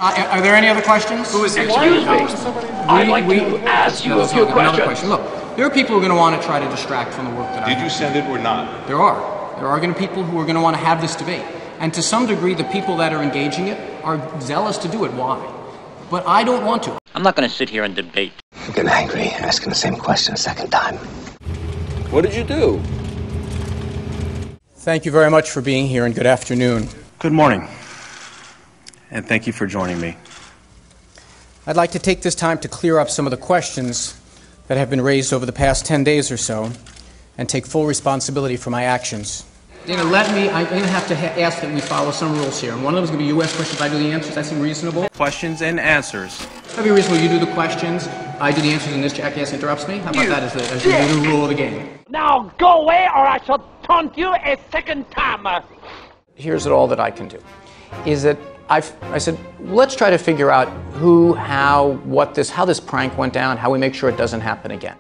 Are there any other questions? Who is here? Excuse me. I'd like to ask you a few Another questions. question. Look, there are people who are going to want to try to distract from the work that I do. Did you send it or not? There are. There are going to be people who are going to want to have this debate. And to some degree, the people that are engaging it are zealous to do it. Why? But I don't want to. I'm not going to sit here and debate. I'm getting angry, asking the same question a second time. What did you do? Thank you very much for being here, and good afternoon. Good morning, and thank you for joining me. I'd like to take this time to clear up some of the questions that have been raised over the past 10 days or so and take full responsibility for my actions. Dana, I'm going to have to ask that we follow some rules here. And one of them is going to be U.S. questions. I do the answers. That seem reasonable? Questions and answers. That'd be reasonable. You do the questions, I do the answers, and this jackass interrupts me? How about that as the rule of the game? Now go away or I shall taunt you a second time. Here's all that I can do, is that I said, let's try to figure out who, how, how this prank went down, how we make sure it doesn't happen again.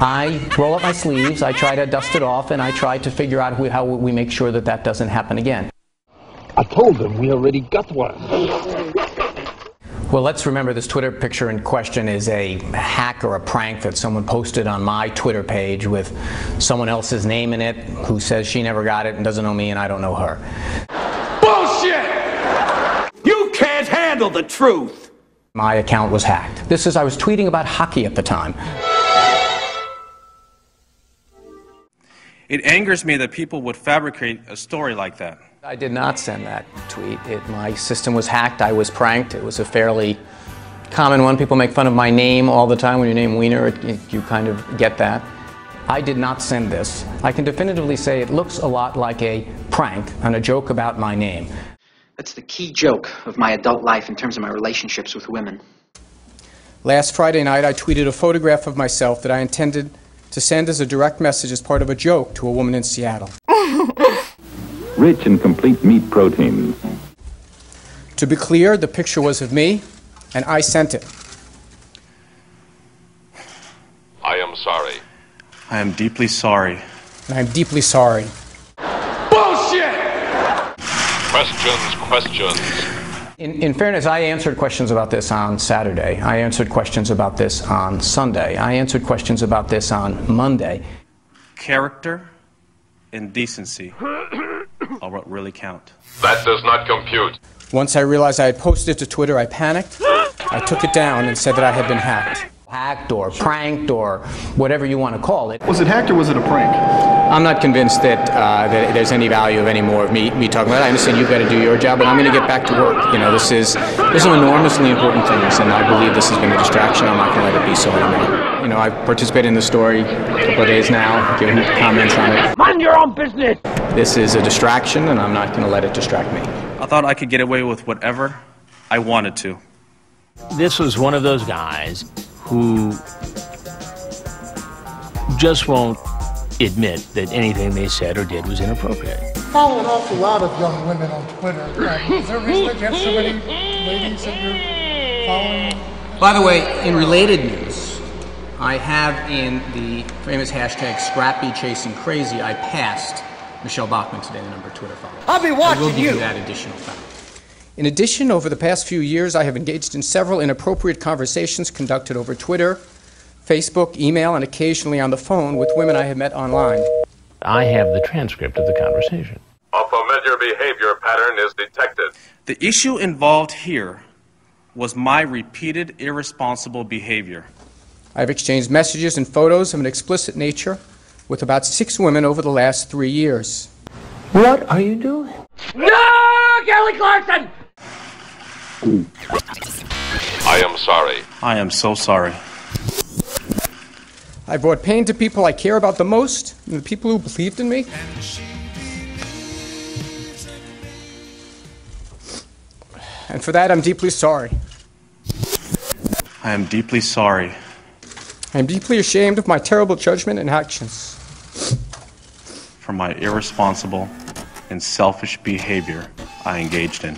I roll up my sleeves, I try to dust it off, and I try to figure out how we make sure that that doesn't happen again. I told them we already got one. Well, let's remember this Twitter picture in question is a hack or a prank that someone posted on my Twitter page with someone else's name in it who says she never got it and doesn't know me and I don't know her. Bullshit! You can't handle the truth! My account was hacked. I was tweeting about hockey at the time. It angers me that people would fabricate a story like that. I did not send that tweet. My system was hacked. I was pranked. It was a fairly common one. People make fun of my name all the time. When you name Weiner, you kind of get that. I did not send this. I can definitively say it looks a lot like a prank and a joke about my name. That's the key joke of my adult life in terms of my relationships with women. Last Friday night, I tweeted a photograph of myself that I intended to send as a direct message as part of a joke to a woman in Seattle. Rich in complete meat protein. To be clear, the picture was of me, and I sent it. I am sorry. I am deeply sorry. And I'm deeply sorry. Bullshit! Questions. In fairness, I answered questions about this on Saturday. I answered questions about this on Sunday. I answered questions about this on Monday. Character and decency are what really count. That does not compute. Once I realized I had posted it to Twitter, I panicked. I took it down and said that I had been hacked. Hacked or pranked or whatever you want to call it. Was it hacked or was it a prank? I'm not convinced that there's any value of any more of me talking about it. I understand you've got to do your job, but I'm going to get back to work. You know, there's some enormously important things, and I believe this has been a distraction. I'm not going to let it be so anymore. You know, I've participated in the story a couple of days now, given comments on it. Mind your own business! This is a distraction, and I'm not going to let it distract me. I thought I could get away with whatever I wanted to. This was one of those guys who just won't admit that anything they said or did was inappropriate. I follow an awful lot of young women on Twitter. Is there a reason that you have so many ladies that you're following? By the way, in related news, I have in the famous hashtag #ScrappyChasingCrazy, I passed Michelle Bachmann today, the number of Twitter followers. I'll be watching I will give you. you that additional fact. In addition, over the past few years, I have engaged in several inappropriate conversations conducted over Twitter, Facebook, email, and occasionally on the phone with women I have met online. I have the transcript of the conversation. A familiar behavior pattern is detected. The issue involved here was my repeated irresponsible behavior. I've exchanged messages and photos of an explicit nature with about 6 women over the last 3 years. What are you doing? No, Kelly Clarkson! I am sorry. I am so sorry. I brought pain to people I care about the most, and the people who believed in me. And for that, I'm deeply sorry. I am deeply sorry. I am deeply ashamed of my terrible judgment and actions. For my irresponsible and selfish behavior I engaged in.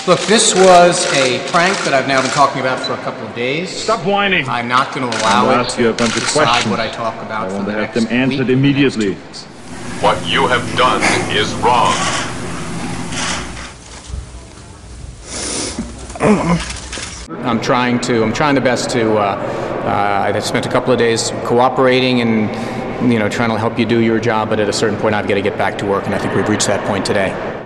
Look, this was a prank that I've now been talking about for a couple of days. Stop whining. I'm not going to allow I'll it ask you a bunch to of decide questions. what I talk about I want for to the have next them answered week, immediately. What you have done is wrong. I'm trying the best to, I spent a couple of days cooperating and, trying to help you do your job, but at a certain point I've got to get back to work, and I think we've reached that point today.